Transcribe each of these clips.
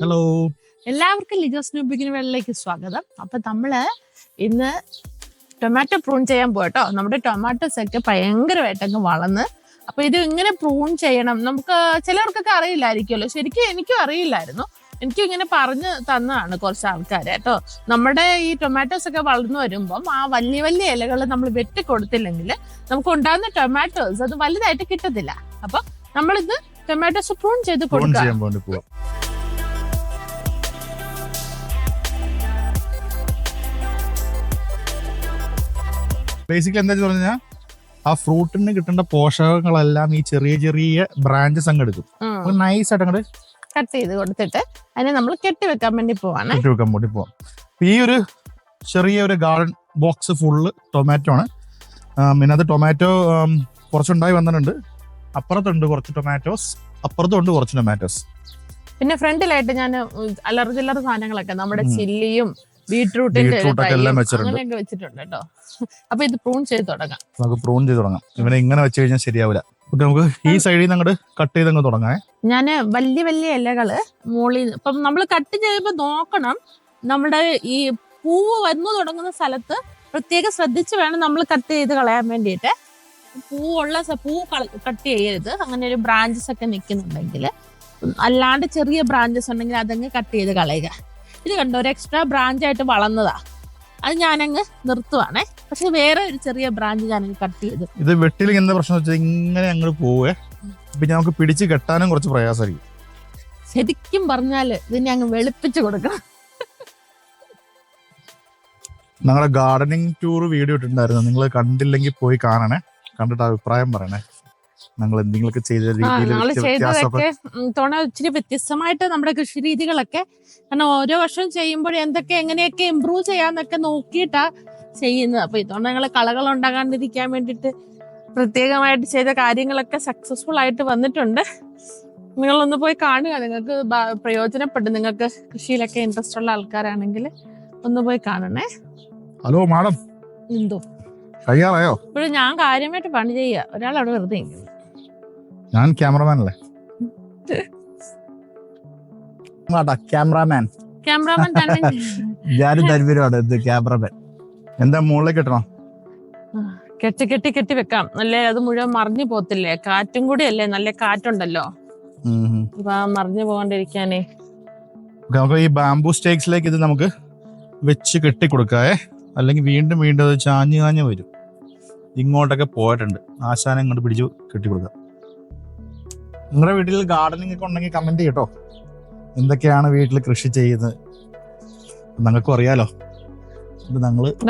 Hello, എല്ലാവർക്കും ലിജോസ് ന്യൂബിക്കിന് വെള്ളിലേക്ക് സ്വാഗതം. അപ്പൊ നമ്മള് ഇന്ന് ടൊമാറ്റോ പ്രൂൺ ചെയ്യാൻ പോട്ടോ. നമ്മുടെ ടൊമാറ്റോസ് ഒക്കെ ഭയങ്കരമായിട്ടൊക്കെ വളർന്ന്, അപ്പൊ ഇത് ഇങ്ങനെ പ്രൂൺ ചെയ്യണം. നമുക്ക് ചിലർക്കൊക്കെ അറിയില്ലായിരിക്കുമല്ലോ. ശരിക്കും എനിക്കും അറിയില്ലായിരുന്നു. എനിക്കും ഇങ്ങനെ പറഞ്ഞു തന്നതാണ് കുറച്ച് ആൾക്കാർ കേട്ടോ. നമ്മുടെ ഈ ടൊമാറ്റോസ് ഒക്കെ വളർന്നു വരുമ്പം ആ വലിയ വലിയ ഇലകൾ നമ്മൾ വെട്ടി കൊടുത്തില്ലെങ്കിൽ നമുക്ക് ഉണ്ടാകുന്ന ടൊമാറ്റോസ് അത് വലുതായിട്ട് കിട്ടത്തില്ല. അപ്പൊ നമ്മളിത് ടൊമാറ്റോസ് പ്രൂൺ ചെയ്ത് കൊടുക്കാം. ബേസിക്കലി എന്താ പറഞ്ഞാൽ ആ ഫ്രൂട്ടിന് കിട്ടേണ്ട പോഷകങ്ങളെല്ലാം ഈ ചെറിയ ചെറിയ ബ്രാഞ്ചസ് അങ്ങ് എടുക്കും. നൈസ് ആയിട്ട് അങ്ങോട്ട് കട്ട് ചെയ്ത് കൊടുത്തിട്ട് അതിനെ നമ്മൾ കെട്ടിവെക്കാൻ വേണ്ടി പോവാണ്. ഈ ഒരു ചെറിയ ഒരു ഗാർഡൻ ബോക്സ് ഫുള്ള് ടൊമാറ്റോ ആണ്. പിന്നെ അത് ടൊമാറ്റോ കുറച്ചുണ്ടായി വന്നിട്ടുണ്ട്. അപ്പുറത്തുണ്ട് കുറച്ച് ടൊമാറ്റോസ്, അപ്പുറത്തുണ്ട് കുറച്ച് ടൊമാറ്റോസ്. പിന്നെ ഫ്രണ്ടിലായിട്ട് ഞാൻ അല്ലറ ചില്ലറ സാധനങ്ങളൊക്കെ നമ്മുടെ ചില്ലിയും ബീട്രൂട്ടിന്റെ അങ്ങനെയൊക്കെ വെച്ചിട്ടുണ്ട് കേട്ടോ. അപ്പൊ ഇത് പ്രൂൺ ചെയ്ത് തുടങ്ങാം. നമുക്ക് പ്രൂൺ ചെയ്ത് തുടങ്ങാം. ഇവനെ ഇങ്ങനെ വെച്ച് കഴിഞ്ഞാൽ ശരിയാവില്ല. നമുക്ക് ഈ സൈഡിൽ നിന്ന് അങ്ങോട്ട് കട്ട് ചെയ്ത് അങ്ങ് തുടങ്ങാം. ഞാന് വലിയ വലിയ ഇലകള് മുകളിൽ ഇപ്പം നമ്മൾ കട്ട് ചെയ്യുമ്പോൾ നോക്കണം, നമ്മുടെ ഈ പൂവ് വന്നു തുടങ്ങുന്ന സ്ഥലത്ത് പ്രത്യേകം ശ്രദ്ധിച്ച് വേണം നമ്മൾ കട്ട് ചെയ്ത് കളയാൻ വേണ്ടിയിട്ട്. പൂ കട്ട് ചെയ്യരുത്. അങ്ങനെ ഒരു ബ്രാഞ്ചസ് ഒക്കെ നിൽക്കുന്നുണ്ടെങ്കിൽ, അല്ലാണ്ട് ചെറിയ ബ്രാഞ്ചസ് ഉണ്ടെങ്കിൽ അതങ്ങ് കട്ട് ചെയ്ത് കളയുക. ഇത് കണ്ടോ, ഒരു എക്സ്ട്രാ ബ്രാഞ്ച് ആയിട്ട് വളർന്നതാ. അത് ഞാനങ്ങ് നിർത്തുവാണേ. പക്ഷെ വേറെ ഒരു ചെറിയ ബ്രാഞ്ച് ഞാനങ്ങ് കട്ട് ചെയ്തു. ഇത് വെട്ടിൽ എന്താ പ്രശ്നം വെച്ചാൽ ഇങ്ങനെ അങ്ങോട്ട് പോവേ, പിന്നെ നമുക്ക് പിടിച്ച് കെട്ടാനും കുറച്ച് പ്രയാസമായിരിക്കും. ശരിക്കും പറഞ്ഞാല് ഇതിനെ അങ്ങ് വെളുപ്പിച്ച് കൊടുക്കണം. ഞങ്ങളുടെ ഗാർഡനിങ് ടൂർ വീഡിയോ ഇട്ടിട്ടുണ്ടായിരുന്നു. നിങ്ങൾ കണ്ടില്ലെങ്കിൽ പോയി കാണണേ, കണ്ടിട്ട് അഭിപ്രായം പറയണേ. ഞങ്ങൾ എന്തെങ്കിലുമൊക്കെ ചെയ്തതൊക്കെ തോണ ഇച്ചിരി വ്യത്യസ്തമായിട്ട് നമ്മുടെ കൃഷി രീതികളൊക്കെ, കാരണം ഓരോ വർഷം ചെയ്യുമ്പോൾ എന്തൊക്കെ എങ്ങനെയൊക്കെ ഇമ്പ്രൂവ് ചെയ്യാന്നൊക്കെ നോക്കിയിട്ടാ ചെയ്യുന്നത്. അപ്പൊ ഇതുകൊണ്ട് ഞങ്ങൾ കളകൾ ഉണ്ടാകാണ്ടിരിക്കാൻ വേണ്ടിയിട്ട് പ്രത്യേകമായിട്ട് ചെയ്ത കാര്യങ്ങളൊക്കെ സക്സസ്ഫുൾ ആയിട്ട് വന്നിട്ടുണ്ട്. നിങ്ങളൊന്ന് പോയി കാണുക, നിങ്ങൾക്ക് പ്രയോജനപ്പെടും. നിങ്ങൾക്ക് കൃഷിയിലൊക്കെ ഇൻട്രസ്റ്റ് ഉള്ള ആൾക്കാരാണെങ്കിൽ ഒന്ന് പോയി കാണണേ. ഹലോ മാഡം, എന്തോ തയ്യാറായോ? ഇപ്പോഴും ഞാൻ കാര്യമായിട്ട് പണി ചെയ്യുക, ഒരാൾ അവിടെ വെറുതെ. ഞാൻ ക്യാമറമാൻ അല്ലേ? ക്യാമറമാൻ തന്നെ. ഞാനും തരുവരുമാണ് ക്യാമറമാൻ. എന്താ മുകളിലേക്ക് കെട്ടണോ? കെട്ടി വെക്കാം. അല്ലേ അത് മുഴുവൻ മറിഞ്ഞു പോത്തില്ലേ? കാറ്റും കൂടി അല്ലേ, നല്ല കാറ്റുണ്ടല്ലോ. അപ്പൊ മറിഞ്ഞു പോകാണ്ടിരിക്കാനേ നമുക്ക് ഈ ബാംബൂ സ്റ്റേക്സിലേക്ക് ഇത് നമുക്ക് വെച്ച് കെട്ടി കൊടുക്കാവേ. അല്ലെങ്കിൽ വീണ്ടും വീണ്ടും അത് ചാഞ്ഞു വരും. ഇങ്ങോട്ടൊക്കെ പോയിട്ടുണ്ട്. ആശാനം ഇങ്ങോട്ട് പിടിച്ച് കെട്ടിക്കൊടുക്കാം. നിങ്ങളുടെ വീട്ടിൽ ഗാർഡനിങ് ഒക്കെ ഉണ്ടെങ്കിൽ കമന്റ് ചെയ്യട്ടോ. എന്തൊക്കെയാണ് വീട്ടിൽ കൃഷി ചെയ്യുന്നത് നിങ്ങൾക്കും അറിയാലോ.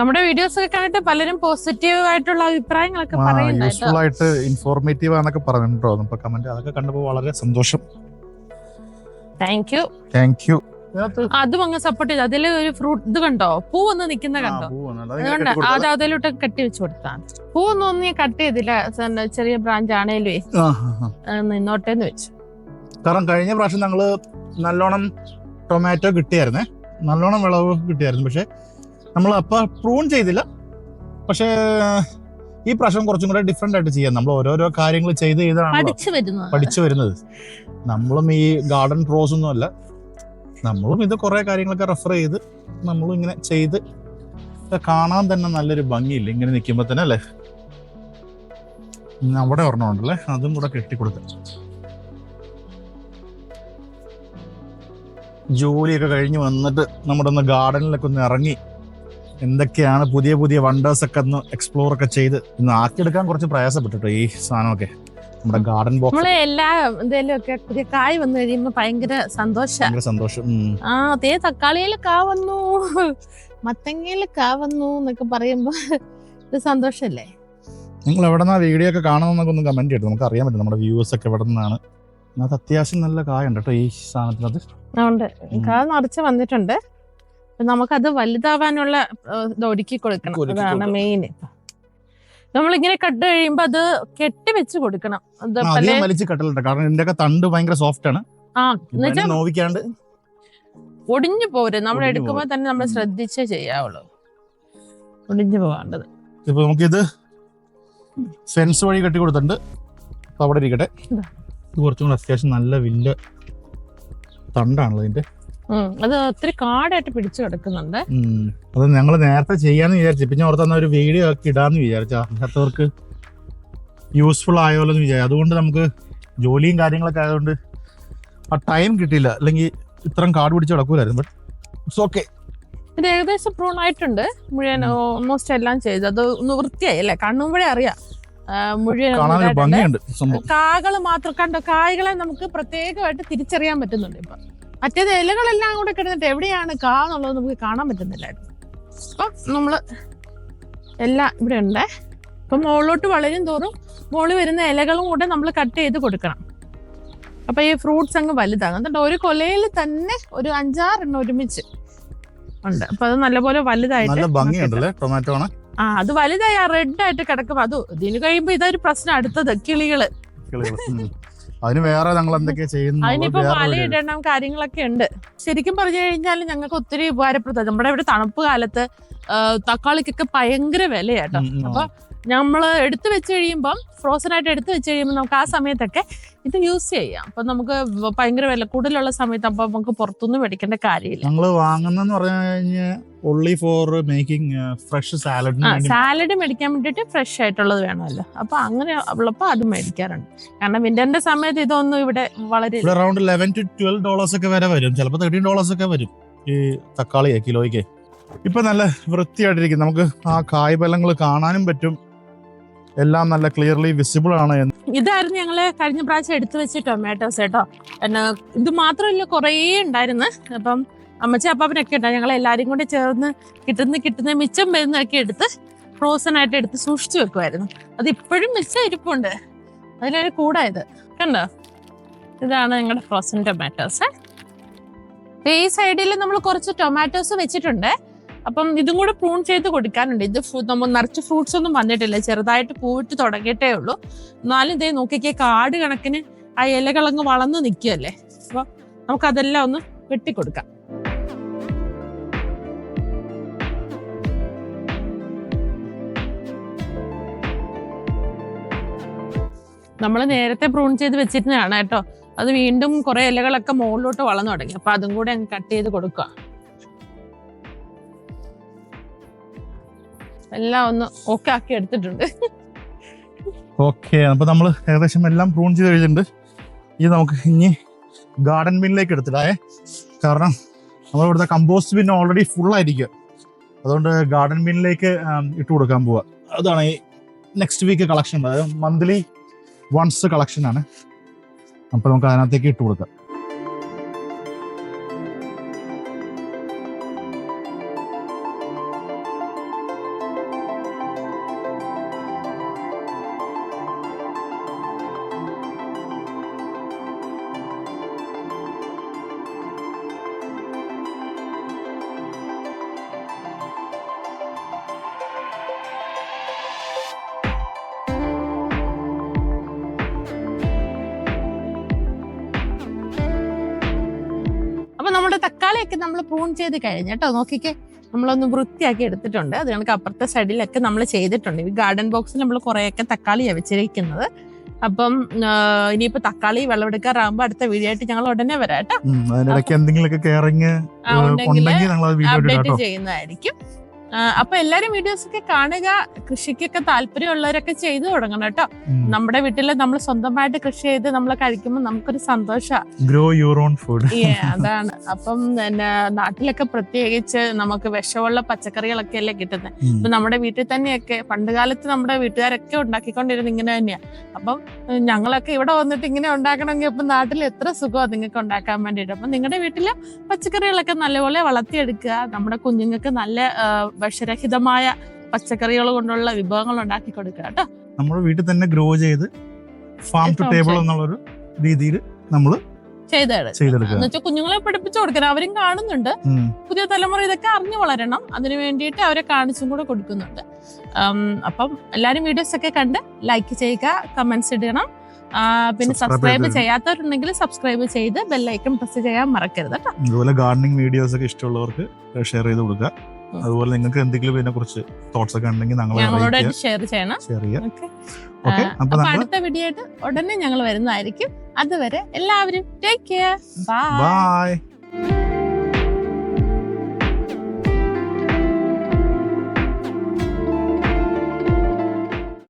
നമ്മുടെ വീഡിയോസ് ഒക്കെ കണ്ടിട്ട് പലരും പോസിറ്റീവ് ആയിട്ടുള്ള അഭിപ്രായങ്ങളൊക്കെ യൂസ്ഫുൾ ആയിട്ട് ഇൻഫോർമേറ്റീവ് ആണെന്നൊക്കെ പറഞ്ഞിട്ടോ. നമുക്ക് കമന്റ് അതൊക്കെ കണ്ടപ്പോൾ വളരെ സന്തോഷം. Thank you. അതും അങ്ങ് സപ്പോർട്ട് ചെയ്ത് അതില് ഒരു ഫ്രൂട്ട് ഇത് കണ്ടോ, പൂ ഒന്ന് നിക്കുന്ന കണ്ടോ, അത് അതിലോട്ട് കെട്ടി വെച്ച് കൊടുത്താണ്. പൂ ഒന്നും ഞാൻ കട്ട് ചെയ്തില്ല, ചെറിയ ബ്രാഞ്ച് ആണേലുവേ നിന്നോട്ടേന്ന് വെച്ചു. കാരണം കഴിഞ്ഞ പ്രാവശ്യം ഞങ്ങള് നല്ലോണം ടൊമാറ്റോ കിട്ടിയായിരുന്നേ, നല്ലോണം വിളവ് കിട്ടിയായിരുന്നു. പക്ഷെ നമ്മൾ അപ്പൊ പ്രൂൺ ചെയ്തില്ല. പക്ഷേ ഈ പ്രാവശ്യം കുറച്ചും കൂടെ ഡിഫറെന്റ് ആയിട്ട് ചെയ്യാം. നമ്മൾ ഓരോരോ കാര്യങ്ങൾ ചെയ്താണ് പഠിച്ചു വരുന്നത്. നമ്മളും ഈ ഗാർഡൻ പ്രോസ് ഒന്നും അല്ല, നമ്മളും ഇത് കുറെ കാര്യങ്ങളൊക്കെ റെഫർ ചെയ്ത് നമ്മളും ഇങ്ങനെ ചെയ്ത് കാണാൻ തന്നെ നല്ലൊരു ഭംഗിയില്ല ഇങ്ങനെ നിൽക്കുമ്പോ തന്നെ അല്ലേ. അവിടെ ഒരെണ്ണമുണ്ടല്ലേ, അതും കൂടെ കെട്ടിക്കൊടുക്കാം. ജോലിയൊക്കെ കഴിഞ്ഞ് വന്നിട്ട് നമ്മുടെ ഒന്ന് ഗാർഡനിലൊക്കെ ഒന്ന് ഇറങ്ങി എന്തൊക്കെയാണ് പുതിയ പുതിയ വണ്ടേഴ്സ് ഒക്കെ ഒന്ന് എക്സ്പ്ലോർ ഒക്കെ ചെയ്ത് ഇന്ന് ആക്കിയെടുക്കാൻ കുറച്ച് പ്രയാസപ്പെട്ടിട്ടോ ഈ സാധനമൊക്കെ. നമ്മുടെ ഗാർഡൻ ബോക്സ് എല്ലാ എന്തേലും ഒക്കെ പുതിയ കായ് വന്നു കഴിയുമ്പോ ഭയങ്കര സന്തോഷം. അതേ തക്കാളിയിൽ കാ വന്നു, മത്തങ്ങയിൽ കാ വന്നു എന്നൊക്കെ പറയുമ്പോ ഇത് സന്തോഷല്ലേ. നിങ്ങൾ എവിടെ നിന്നാ വീഡിയോ ഒക്കെ കാണുന്നൊക്കെ ഒന്ന് കമന്റ് ചെയ്തു, നമുക്ക് അറിയാൻ പറ്റും നമ്മുടെ വ്യൂവേഴ്സ് ഒക്കെ എവിടെ നിന്നാണ്. അത് അത്യാവശ്യം നല്ല കായുണ്ട് കേട്ടോ ഈ സാധനത്തിനകത്ത്. ഉണ്ട്, കാ നിറച്ച് വന്നിട്ടുണ്ട്. നമുക്കത് വലുതാവാനുള്ള ഇത് ഒരുക്കി കൊടുക്കണം, അതാണ് മെയിൻ. നമ്മളിങ്ങനെ കട്ട് കഴിയുമ്പോ അത് കെട്ടി വെച്ച് കൊടുക്കണം. കാരണം ഇതിന്റെ തണ്ട് ഭയങ്കര സോഫ്റ്റ് ആണ്, നോവിക്കാണ്ട് ഒടിഞ്ഞു പോരും. നമ്മൾ എടുക്കുമ്പോ തന്നെ നമ്മൾ ശ്രദ്ധിച്ചേ ചെയ്യാവുള്ളൂ, ഒടിഞ്ഞു പോകാണ്ടത്. ഇപ്പൊ നമുക്കിത് ഫെൻസ് വഴി കെട്ടി കൊടുത്തിട്ടുണ്ട്. അപ്പൊ അവിടെ ഇരിക്കട്ടെ. ഇത് കുറച്ചും കൂടെ അത്യാവശ്യം നല്ല വലിയ തണ്ടാണല്ലോ ഇതിന്റെ. അത് ഒത്തിരി കാടായിട്ട് പിടിച്ചു കിടക്കുന്നുണ്ട്. അത് ഞങ്ങൾ നേരത്തെ ചെയ്യാന്ന് വിചാരിച്ചു. പിന്നെ ഓർത്തന്ന ഒരു വീഡിയോ ഒക്കെ ഇടാന്ന് വിചാരിച്ചു. അങ്ങനത്തവർക്ക് യൂസ്ഫുൾ ആയോല്ലോ എന്ന് വിചാരിച്ചു. അതുകൊണ്ട് നമുക്ക് ജോലിയും കാര്യങ്ങളൊക്കെ ആയതുകൊണ്ട് ആ ടൈം കിട്ടിയില്ല. അല്ലെങ്കിൽ ഇത്രയും കാട് പിടിച്ച് കിടക്കൂലായിരുന്നു. But it's okay. ഇത് ഏകദേശം പ്രൂൺ ആയിട്ടുണ്ട് മുഴുവൻ. ഓൾമോസ്റ്റ് എല്ലാം ചെയ്തു. അത് ഒന്ന് വൃത്തിയായി അല്ലേ? കാണുമ്പോഴേ അറിയാം മുഴുവൻ. കാകള് മാത്രം കണ്ടോ? കായ്കളെ നമുക്ക് പ്രത്യേകമായിട്ട് തിരിച്ചറിയാൻ പറ്റുന്നുണ്ട് ഇപ്പൊ. മറ്റേത് ഇലകളെല്ലാം കൂടെ കിടന്നിട്ട് എവിടെയാണ് കാ എന്നുള്ളത് നമുക്ക് കാണാൻ പറ്റുന്നില്ലായിരുന്നു. അപ്പൊ നമ്മള് എല്ലാം ഇവിടെ ഉണ്ട്. ഇപ്പൊ മുകളിലോട്ട് വളരും തോറും മുകളിൽ വരുന്ന ഇലകളും കൂടെ നമ്മൾ കട്ട് ചെയ്ത് കൊടുക്കണം. അപ്പൊ ഈ ഫ്രൂട്ട്സ് അങ്ങ് വലുതാകും. എന്നിട്ട് ഒരു കൊലയിൽ തന്നെ ഒരു 5-6 എണ്ണം ഒരുമിച്ച് ഉണ്ട്. അപ്പൊ അത് നല്ലപോലെ വലുതായിട്ട് ടൊമാറ്റോ ആണ്. അത് വലുതായി ആ റെഡ് ആയിട്ട് കിടക്കും. അത് ഇതിന് കഴിയുമ്പോ ഇതൊരു പ്രശ്നം. അടുത്തത് കിളികള്. അതിന് വേറെ ഞങ്ങൾ എന്തൊക്കെയാ ചെയ്യുന്നത്? അതിനിപ്പോ വലയിടണം കാര്യങ്ങളൊക്കെ ഉണ്ട്. ശരിക്കും പറഞ്ഞു കഴിഞ്ഞാൽ ഞങ്ങൾക്ക് ഒത്തിരി ഉപകാരപ്രദം. നമ്മുടെ ഇവിടെ തണുപ്പ് കാലത്ത് തക്കാളിക്കൊക്കെ ഭയങ്കര വിലയാട്ടോ. അപ്പൊ നമ്മള് എടുത്തു വെച്ച് കഴിയുമ്പം ഫ്രോസൺ ആയിട്ട് എടുത്തു വെച്ച് കഴിയുമ്പോൾ നമുക്ക് ആ സമയത്തൊക്കെ ഇത് യൂസ് ചെയ്യാം. അപ്പൊ നമുക്ക് ഭയങ്കര വില കൂടുതലുള്ള സമയത്ത് അപ്പൊ നമുക്ക് പുറത്തുനിന്ന് മേടിക്കേണ്ട കാര്യമില്ല. ഞങ്ങള് വാങ്ങുന്നെന്ന് പറഞ്ഞു കഴിഞ്ഞാൽ only for making fresh salad. Salad മേടിക്കാൻ വേണ്ടിട്ട് ഫ്രഷ് ആയിട്ടുള്ളത് വേണമല്ലോ. അപ്പൊ അങ്ങനെ ഉള്ളപ്പോ അത് മേടിക്കാറുണ്ട്. കാരണം വിന്ററിന്റെ സമയത്ത് ഇതൊന്നും ഇവിടെ വളരെ അറൌണ്ട് $11 to $12 ഒക്കെ വരെ വരും. ചിലപ്പോൾ $13 ഒക്കെ വരും ഈ തക്കാളി കിലോയ്ക്ക്. ഇപ്പൊ നല്ല വൃത്തിയായിട്ടിരിക്കും. നമുക്ക് ആ കായ്ഫലങ്ങൾ കാണാനും പറ്റും. എല്ലാം നല്ല ക്ലിയർലി വിസിബിൾ ആണ്. ഇതായിരുന്നു ഞങ്ങള് കഴിഞ്ഞ പ്രാവശ്യം എടുത്തു വെച്ച ടൊമാറ്റോസ് കേട്ടോ. പിന്നെ ഇത് മാത്രമല്ല കുറേ ഉണ്ടായിരുന്നു. അപ്പം അമ്മച്ചി അപ്പാപ്പനൊക്കെ ഉണ്ടായി. ഞങ്ങൾ എല്ലാവരും കൂടെ ചേർന്ന് കിട്ടുന്ന മിച്ചം വരുന്നതൊക്കെ എടുത്ത് ഫ്രോസൺ ആയിട്ട് എടുത്ത് സൂക്ഷിച്ചു വെക്കുമായിരുന്നു. അത് ഇപ്പോഴും മിച്ചം ഇരിപ്പുണ്ട്. അതിലൊരു കൂടായത് കണ്ടോ? ഇതാണ് ഞങ്ങളുടെ ഫ്രോസൺ ടൊമാറ്റോസ്. ഈ സൈഡിൽ നമ്മൾ കുറച്ച് ടൊമാറ്റോസ് വെച്ചിട്ടുണ്ട്. അപ്പം ഇതും കൂടെ പ്രൂൺ ചെയ്ത് കൊടുക്കാനുണ്ട്. ഇത് നമ്മൾ നിറച്ച് ഫ്രൂട്ട്സ് ഒന്നും വന്നിട്ടില്ല. ചെറുതായിട്ട് പൂവിട്ട് തുടങ്ങിയിട്ടേ ഉള്ളൂ. എന്നാലും ഇതേ നോക്കിക്കേ, കാട് കണക്കിന് ആ ഇലകളങ്ങ് വളർന്ന് നിൽക്കുകയല്ലേ. അപ്പൊ നമുക്കതെല്ലാം ഒന്ന് വെട്ടിക്കൊടുക്കാം. നമ്മൾ നേരത്തെ പ്രൂൺ ചെയ്ത് വെച്ചിരുന്നതാണ് കേട്ടോ. അത് വീണ്ടും കുറെ ഇലകളൊക്കെ മുകളിലോട്ട് വളർന്നു തുടങ്ങി. അപ്പൊ അതും കൂടെ അങ്ങ് കട്ട് ചെയ്ത് കൊടുക്കുക. എല്ലാം ഒന്ന് ഓക്കെ ആക്കി എടുത്തിട്ടുണ്ട്. ഓക്കെ, അപ്പൊ നമ്മള് ഏകദേശം എല്ലാം പ്രൂൺ ചെയ്ത് കഴിഞ്ഞിട്ടുണ്ട്. ഇത് നമുക്ക് ഇനി ഗാർഡൻ ബിന്നിലേക്ക് എടുത്തിടായേ. കാരണം നമ്മളിവിടുത്തെ കമ്പോസ്റ്റ് ബിൻ ഓൾറെഡി ഫുൾ ആയിരിക്കും. അതുകൊണ്ട് ഗാർഡൻ ബിന്നിലേക്ക് ഇട്ട് കൊടുക്കാൻ പോവാ. അതാണ് ഈ നെക്സ്റ്റ് വീക്ക് കളക്ഷൻ. അതായത് മന്ത്ലി വൺസ് കളക്ഷൻ ആണ്. അപ്പൊ നമുക്ക് അതിനകത്തേക്ക് ഇട്ട് കൊടുക്കാം. നമ്മുടെ തക്കാളിയൊക്കെ നമ്മൾ പ്രൂൺ ചെയ്ത് കഴിഞ്ഞു കേട്ടോ. നോക്കിക്കേ, നമ്മളൊന്ന് വൃത്തിയാക്കി എടുത്തിട്ടുണ്ട്. അത് കണക്ക് അപ്പുറത്തെ സൈഡിലൊക്കെ നമ്മൾ ചെയ്തിട്ടുണ്ട്. ഈ ഗാർഡൻ ബോക്സിൽ നമ്മൾ കുറേയൊക്കെ തക്കാളിയാണ് വെച്ചിരിക്കുന്നത്. അപ്പം ഇനിയിപ്പോ തക്കാളി വിളവെടുക്കാറാകുമ്പോ അടുത്ത വീഡിയോ ആയിട്ട് ഞങ്ങൾ ഉടനെ വരാം കേട്ടോ. അപ്ഡേറ്റ് ചെയ്യുന്നതായിരിക്കും. അപ്പൊ എല്ലാരും വീഡിയോസ് ഒക്കെ കാണുക. കൃഷിക്കൊക്കെ താല്പര്യമുള്ളവരൊക്കെ ചെയ്തു തുടങ്ങണം കേട്ടോ. നമ്മുടെ വീട്ടില് നമ്മൾ സ്വന്തമായിട്ട് കൃഷി ചെയ്ത് നമ്മൾ കഴിക്കുമ്പോൾ നമുക്കൊരു സന്തോഷമാണ്. Grow your own food. അതാണ്. അപ്പം നാട്ടിലൊക്കെ പ്രത്യേകിച്ച് നമുക്ക് വിഷമുള്ള പച്ചക്കറികളൊക്കെ അല്ലേ കിട്ടുന്നത്. ഇപ്പൊ നമ്മുടെ വീട്ടിൽ തന്നെയൊക്കെ പണ്ട് കാലത്ത് നമ്മുടെ വീട്ടുകാരൊക്കെ ഉണ്ടാക്കിക്കൊണ്ടിരുന്നത് ഇങ്ങനെ തന്നെയാ. അപ്പം ഞങ്ങളൊക്കെ ഇവിടെ വന്നിട്ട് ഇങ്ങനെ ഉണ്ടാക്കണമെങ്കിൽ ഇപ്പൊ നാട്ടിൽ എത്ര സുഖമാണ് നിങ്ങൾക്ക് ഉണ്ടാക്കാൻ വേണ്ടിയിട്ട്. അപ്പൊ നിങ്ങളുടെ വീട്ടില് പച്ചക്കറികളൊക്കെ നല്ലപോലെ വളർത്തിയെടുക്കുക. നമ്മുടെ കുഞ്ഞുങ്ങൾക്ക് നല്ല വിഷരഹിതമായ പച്ചക്കറികൾ കൊണ്ടുള്ള വിഭവങ്ങൾ ഉണ്ടാക്കി കൊടുക്കുക കേട്ടോ. നമ്മുടെ വീട്ടിൽ തന്നെ ഗ്രോ ചെയ്ത് ഫാം ടു ടേബിൾ എന്നുള്ളൊരു രീതിയിൽ നമ്മൾ ചെയ്തെടുക്കുക. കുഞ്ഞുങ്ങളെ പഠിപ്പിച്ചു കൊടുക്കണം. അവരും കാണുന്നുണ്ട്. പുതിയ തലമുറ ഇതൊക്കെ അറിഞ്ഞു വളരണം. അതിനു വേണ്ടിയിട്ട് അവരെ കാണിച്ചും കൂടെ കൊടുക്കുന്നുണ്ട്. അപ്പം എല്ലാരും വീഡിയോസ് ഒക്കെ കണ്ട് ലൈക്ക് ചെയ്യുക, കമന്റ്സ് ഇടണം. പിന്നെ സബ്സ്ക്രൈബ് ചെയ്യാത്തവരുണ്ടെങ്കിൽ സബ്സ്ക്രൈബ് ചെയ്ത് ബെല്ലൈക്കൺ പ്രസ് ചെയ്യാൻ മറക്കരുത് കേട്ടോ. അതുപോലെ ഗാർഡനിങ് വീഡിയോസ് ഒക്കെ ഇഷ്ടമുള്ളവർക്ക് ഷെയർ ചെയ്ത് കൊടുക്കുക. അതുപോലെ നിങ്ങൾക്ക് എന്തെങ്കിലും ഇതിനെ കുറിച്ച് തോട്ട്സ് ഒക്കെ ഉണ്ടെങ്കിൽ ഞങ്ങളോട് ഷെയർ ചെയ്യണം. അപ്പൊ അടുത്ത വീഡിയോ ആയിട്ട് ഉടനെ ഞങ്ങൾ വരുന്നതായിരിക്കും. അതുവരെ എല്ലാവരും ടേക്ക് കെയർ. ബൈ.